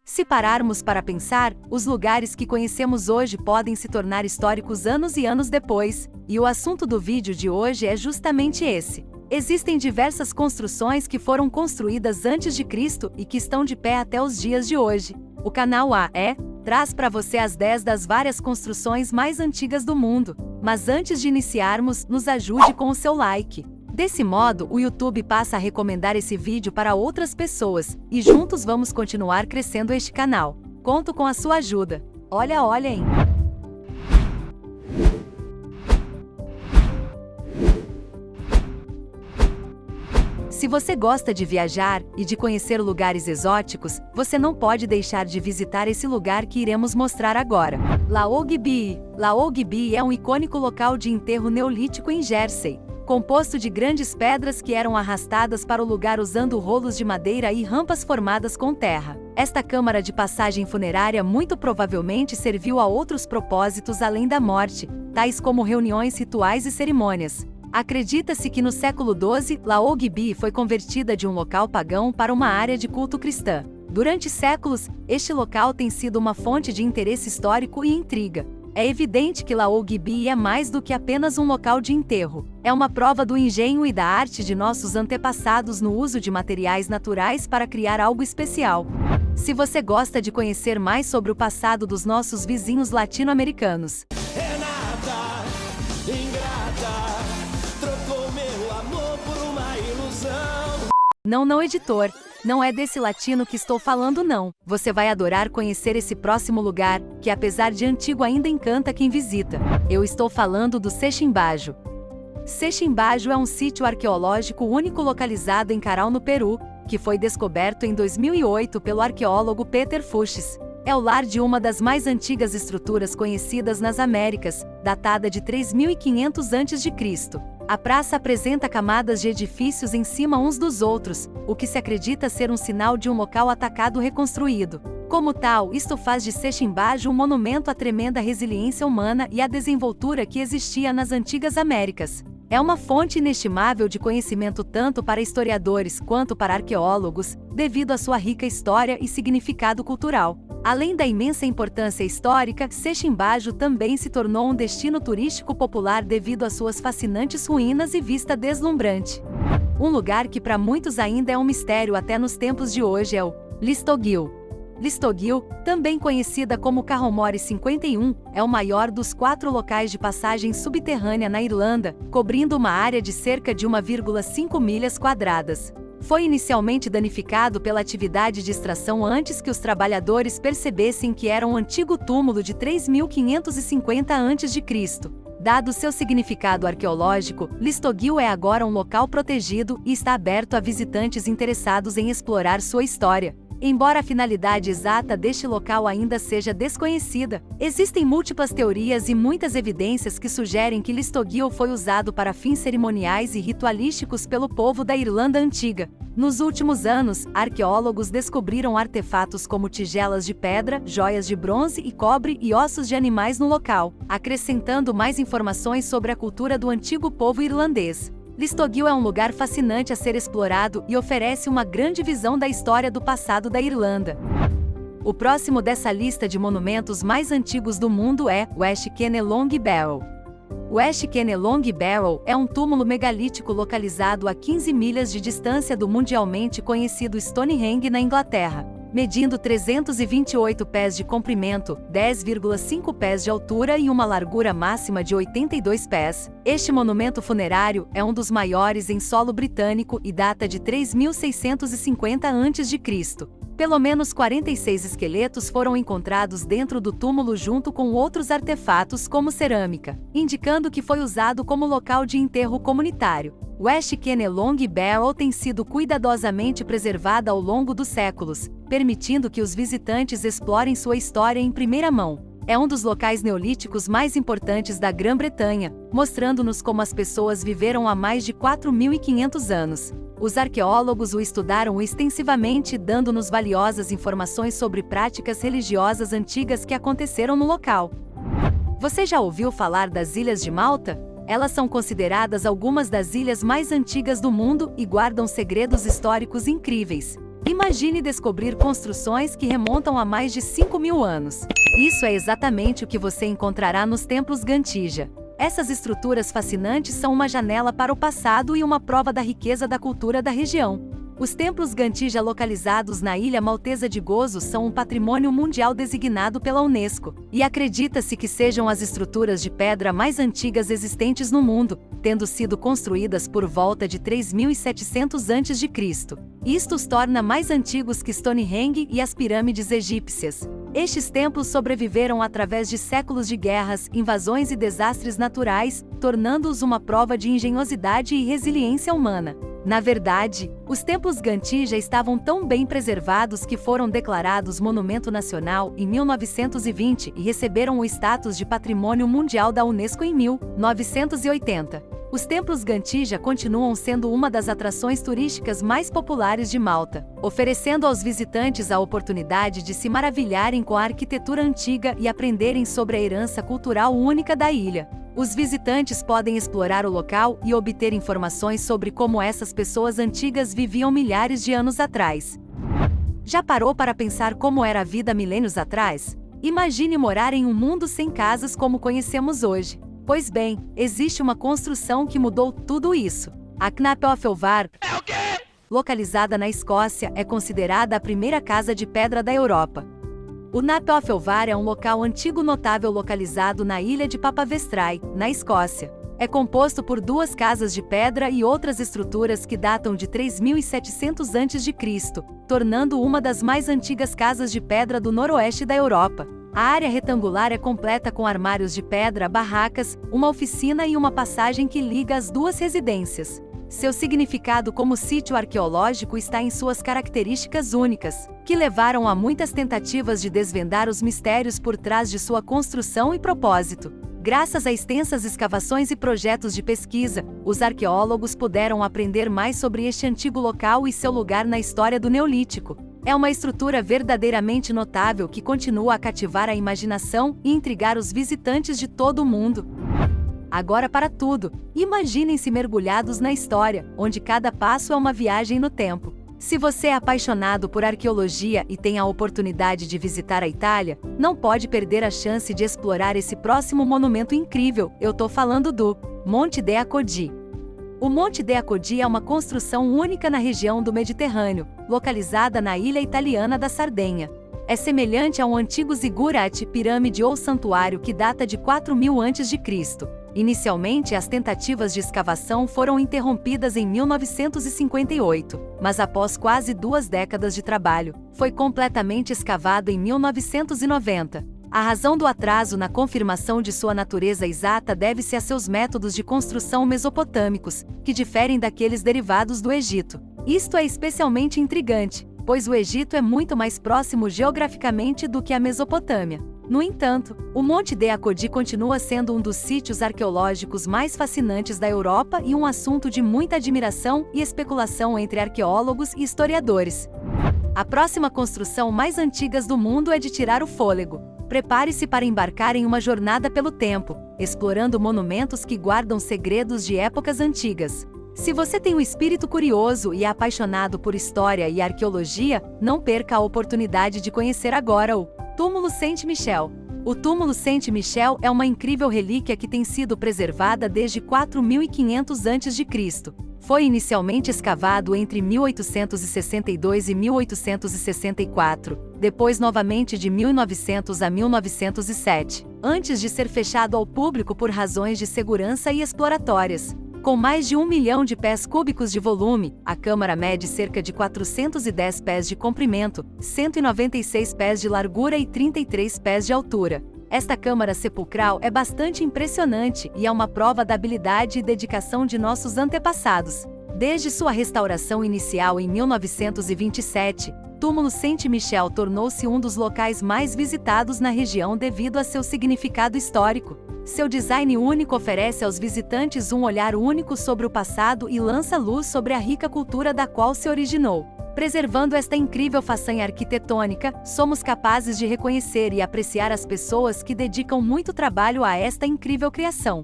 Se pararmos para pensar, os lugares que conhecemos hoje podem se tornar históricos anos e anos depois, e o assunto do vídeo de hoje é justamente esse. Existem diversas construções que foram construídas antes de Cristo e que estão de pé até os dias de hoje. O canal AE traz para você as 10 das várias construções mais antigas do mundo, mas antes de iniciarmos, nos ajude com o seu like. Desse modo, o YouTube passa a recomendar esse vídeo para outras pessoas, e juntos vamos continuar crescendo este canal. Conto com a sua ajuda. Olha, hein? Se você gosta de viajar e de conhecer lugares exóticos, você não pode deixar de visitar esse lugar que iremos mostrar agora. Laoghaire. Laoghaire é um icônico local de enterro neolítico em Jersey, composto de grandes pedras que eram arrastadas para o lugar usando rolos de madeira e rampas formadas com terra. Esta câmara de passagem funerária muito provavelmente serviu a outros propósitos além da morte, tais como reuniões rituais e cerimônias. Acredita-se que no século XII, Laoghaire foi convertida de um local pagão para uma área de culto cristã. Durante séculos, este local tem sido uma fonte de interesse histórico e intriga. É evidente que Laoghaire é mais do que apenas um local de enterro. É uma prova do engenho e da arte de nossos antepassados no uso de materiais naturais para criar algo especial. Se você gosta de conhecer mais sobre o passado dos nossos vizinhos latino-americanos, Não, editor. Não é desse latino que estou falando, não. Você vai adorar conhecer esse próximo lugar, que apesar de antigo ainda encanta quem visita. Eu estou falando do Sechimbajo. Sechimbajo é um sítio arqueológico único localizado em Caral, no Peru, que foi descoberto em 2008 pelo arqueólogo Peter Fuchs. É o lar de uma das mais antigas estruturas conhecidas nas Américas, datada de 3500 a.C. A praça apresenta camadas de edifícios em cima uns dos outros, o que se acredita ser um sinal de um local atacado reconstruído. Como tal, isto faz de Sechimbajo um monumento à tremenda resiliência humana e à desenvoltura que existia nas antigas Américas. É uma fonte inestimável de conhecimento tanto para historiadores quanto para arqueólogos, devido à sua rica história e significado cultural. Além da imensa importância histórica, Sechimbajo também se tornou um destino turístico popular devido às suas fascinantes ruínas e vista deslumbrante. Um lugar que para muitos ainda é um mistério até nos tempos de hoje é o Listóquio. Listóquio, também conhecida como Carrowmore 51, é o maior dos 4 locais de passagem subterrânea na Irlanda, cobrindo uma área de cerca de 1,5 milhas quadradas. Foi inicialmente danificado pela atividade de extração antes que os trabalhadores percebessem que era um antigo túmulo de 3550 a.C. Dado seu significado arqueológico, Listóquio é agora um local protegido e está aberto a visitantes interessados em explorar sua história. Embora a finalidade exata deste local ainda seja desconhecida, existem múltiplas teorias e muitas evidências que sugerem que Listóquio foi usado para fins cerimoniais e ritualísticos pelo povo da Irlanda Antiga. Nos últimos anos, arqueólogos descobriram artefatos como tigelas de pedra, joias de bronze e cobre e ossos de animais no local, acrescentando mais informações sobre a cultura do antigo povo irlandês. Listóquio é um lugar fascinante a ser explorado e oferece uma grande visão da história do passado da Irlanda. O próximo dessa lista de monumentos mais antigos do mundo é o Uisquené Long Barrow. O Uisquené Long Barrow é um túmulo megalítico localizado a 15 milhas de distância do mundialmente conhecido Stonehenge, na Inglaterra. Medindo 328 pés de comprimento, 10,5 pés de altura e uma largura máxima de 82 pés, este monumento funerário é um dos maiores em solo britânico e data de 3650 a.C. Pelo menos 46 esqueletos foram encontrados dentro do túmulo junto com outros artefatos como cerâmica, indicando que foi usado como local de enterro comunitário. O Uisquené Long Barrow tem sido cuidadosamente preservada ao longo dos séculos, permitindo que os visitantes explorem sua história em primeira mão. É um dos locais neolíticos mais importantes da Grã-Bretanha, mostrando-nos como as pessoas viveram há mais de 4.500 anos. Os arqueólogos o estudaram extensivamente, dando-nos valiosas informações sobre práticas religiosas antigas que aconteceram no local. Você já ouviu falar das Ilhas de Malta? Elas são consideradas algumas das ilhas mais antigas do mundo e guardam segredos históricos incríveis. Imagine descobrir construções que remontam a mais de 5.000 anos. Isso é exatamente o que você encontrará nos templos Gantija. Essas estruturas fascinantes são uma janela para o passado e uma prova da riqueza da cultura da região. Os templos Gantija localizados na ilha maltesa de Gozo são um patrimônio mundial designado pela Unesco, e acredita-se que sejam as estruturas de pedra mais antigas existentes no mundo, tendo sido construídas por volta de 3.700 a.C. Isto os torna mais antigos que Stonehenge e as pirâmides egípcias. Estes templos sobreviveram através de séculos de guerras, invasões e desastres naturais, tornando-os uma prova de engenhosidade e resiliência humana. Na verdade, os templos Gantija estavam tão bem preservados que foram declarados Monumento Nacional em 1920 e receberam o status de Patrimônio Mundial da Unesco em 1980. Os templos Gantija continuam sendo uma das atrações turísticas mais populares de Malta, oferecendo aos visitantes a oportunidade de se maravilharem com a arquitetura antiga e aprenderem sobre a herança cultural única da ilha. Os visitantes podem explorar o local e obter informações sobre como essas pessoas antigas viviam milhares de anos atrás. Já parou para pensar como era a vida milênios atrás? Imagine morar em um mundo sem casas como conhecemos hoje. Pois bem, existe uma construção que mudou tudo isso. A Knappelvar, localizada na Escócia, é considerada a primeira casa de pedra da Europa. O Knappelvar é um local antigo notável localizado na ilha de Papavestrai, na Escócia. É composto por duas casas de pedra e outras estruturas que datam de 3.700 a.C., tornando uma das mais antigas casas de pedra do noroeste da Europa. A área retangular é completa com armários de pedra, barracas, uma oficina e uma passagem que liga as duas residências. Seu significado como sítio arqueológico está em suas características únicas, que levaram a muitas tentativas de desvendar os mistérios por trás de sua construção e propósito. Graças a extensas escavações e projetos de pesquisa, os arqueólogos puderam aprender mais sobre este antigo local e seu lugar na história do Neolítico. É uma estrutura verdadeiramente notável que continua a cativar a imaginação e intrigar os visitantes de todo o mundo. Agora para tudo, imaginem-se mergulhados na história, onde cada passo é uma viagem no tempo. Se você é apaixonado por arqueologia e tem a oportunidade de visitar a Itália, não pode perder a chance de explorar esse próximo monumento incrível. Eu tô falando do Monte de Acodi. O Monte de Acodi é uma construção única na região do Mediterrâneo, localizada na ilha italiana da Sardenha. É semelhante a um antigo ziggurat, pirâmide ou santuário que data de 4.000 a.C. Inicialmente, as tentativas de escavação foram interrompidas em 1958, mas após quase 2 décadas de trabalho, foi completamente escavado em 1990. A razão do atraso na confirmação de sua natureza exata deve-se a seus métodos de construção mesopotâmicos, que diferem daqueles derivados do Egito. Isto é especialmente intrigante, pois o Egito é muito mais próximo geograficamente do que a Mesopotâmia. No entanto, o Monte de Acodi continua sendo um dos sítios arqueológicos mais fascinantes da Europa e um assunto de muita admiração e especulação entre arqueólogos e historiadores. A próxima construção mais antiga do mundo é de tirar o fôlego. Prepare-se para embarcar em uma jornada pelo tempo, explorando monumentos que guardam segredos de épocas antigas. Se você tem um espírito curioso e é apaixonado por história e arqueologia, não perca a oportunidade de conhecer agora o Túmulo Saint-Michel. O Túmulo Saint-Michel é uma incrível relíquia que tem sido preservada desde 4.500 a.C. Foi inicialmente escavado entre 1862 e 1864, depois novamente de 1900 a 1907, antes de ser fechado ao público por razões de segurança e exploratórias. Com mais de 1 milhão de pés cúbicos de volume, a câmara mede cerca de 410 pés de comprimento, 196 pés de largura e 33 pés de altura. Esta câmara sepulcral é bastante impressionante e é uma prova da habilidade e dedicação de nossos antepassados. Desde sua restauração inicial em 1927, Túmulo Saint-Michel tornou-se um dos locais mais visitados na região devido a seu significado histórico. Seu design único oferece aos visitantes um olhar único sobre o passado e lança luz sobre a rica cultura da qual se originou. Preservando esta incrível façanha arquitetônica, somos capazes de reconhecer e apreciar as pessoas que dedicam muito trabalho a esta incrível criação.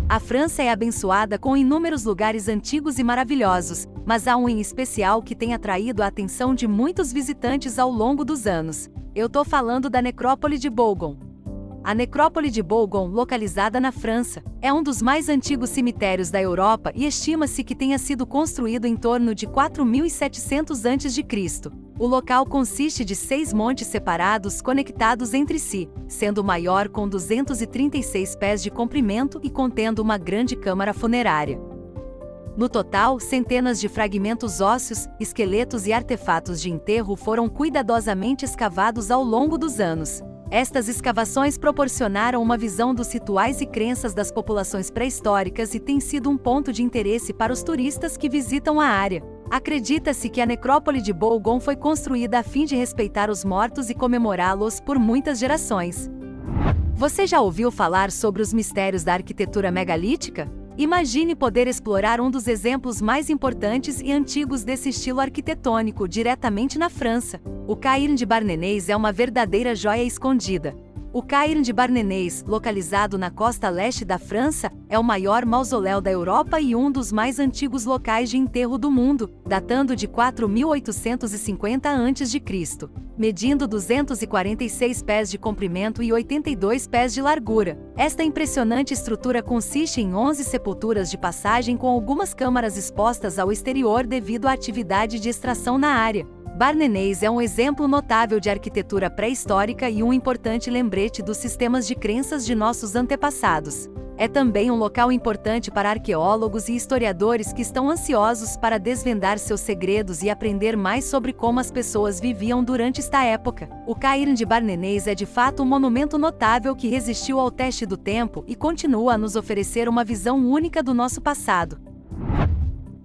A França é abençoada com inúmeros lugares antigos e maravilhosos, mas há um em especial que tem atraído a atenção de muitos visitantes ao longo dos anos. Eu tô falando da Necrópole de Bourgogne. A Necrópole de Bourgogne, localizada na França, é um dos mais antigos cemitérios da Europa e estima-se que tenha sido construído em torno de 4700 a.C. O local consiste de 6 montes separados conectados entre si, sendo o maior com 236 pés de comprimento e contendo uma grande câmara funerária. No total, centenas de fragmentos ósseos, esqueletos e artefatos de enterro foram cuidadosamente escavados ao longo dos anos. Estas escavações proporcionaram uma visão dos rituais e crenças das populações pré-históricas e têm sido um ponto de interesse para os turistas que visitam a área. Acredita-se que a Necrópole de Bourgogne foi construída a fim de respeitar os mortos e comemorá-los por muitas gerações. Você já ouviu falar sobre os mistérios da arquitetura megalítica? Imagine poder explorar um dos exemplos mais importantes e antigos desse estilo arquitetônico diretamente na França. O Cairn de Barnenez é uma verdadeira joia escondida. O Cairn de Barnenez, localizado na costa leste da França, é o maior mausoléu da Europa e um dos mais antigos locais de enterro do mundo, datando de 4850 a.C., medindo 246 pés de comprimento e 82 pés de largura. Esta impressionante estrutura consiste em 11 sepulturas de passagem com algumas câmaras expostas ao exterior devido à atividade de extração na área. Barnenez é um exemplo notável de arquitetura pré-histórica e um importante lembrete dos sistemas de crenças de nossos antepassados. É também um local importante para arqueólogos e historiadores que estão ansiosos para desvendar seus segredos e aprender mais sobre como as pessoas viviam durante esta época. O Cairn de Barnenez é de fato um monumento notável que resistiu ao teste do tempo e continua a nos oferecer uma visão única do nosso passado.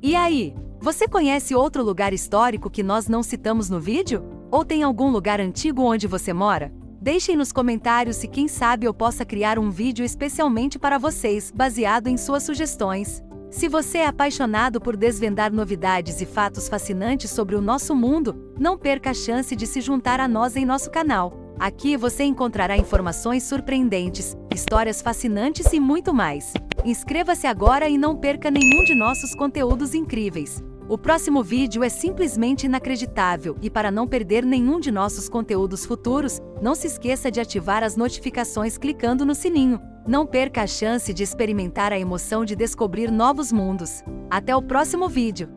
E aí? Você conhece outro lugar histórico que nós não citamos no vídeo? Ou tem algum lugar antigo onde você mora? Deixem nos comentários e quem sabe eu possa criar um vídeo especialmente para vocês, baseado em suas sugestões. Se você é apaixonado por desvendar novidades e fatos fascinantes sobre o nosso mundo, não perca a chance de se juntar a nós em nosso canal. Aqui você encontrará informações surpreendentes, histórias fascinantes e muito mais. Inscreva-se agora e não perca nenhum de nossos conteúdos incríveis. O próximo vídeo é simplesmente inacreditável e para não perder nenhum de nossos conteúdos futuros, não se esqueça de ativar as notificações clicando no sininho. Não perca a chance de experimentar a emoção de descobrir novos mundos. Até o próximo vídeo!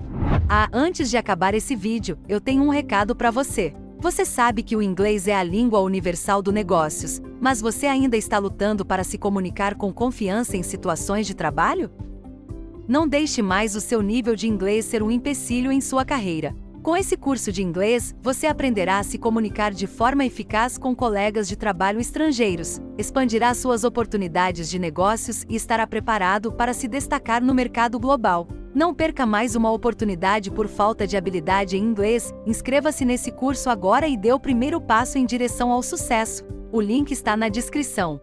Antes de acabar esse vídeo, eu tenho um recado para você. Você sabe que o inglês é a língua universal dos negócios, mas você ainda está lutando para se comunicar com confiança em situações de trabalho? Não deixe mais o seu nível de inglês ser um empecilho em sua carreira. Com esse curso de inglês, você aprenderá a se comunicar de forma eficaz com colegas de trabalho estrangeiros, expandirá suas oportunidades de negócios e estará preparado para se destacar no mercado global. Não perca mais uma oportunidade por falta de habilidade em inglês. Inscreva-se nesse curso agora e dê o primeiro passo em direção ao sucesso. O link está na descrição.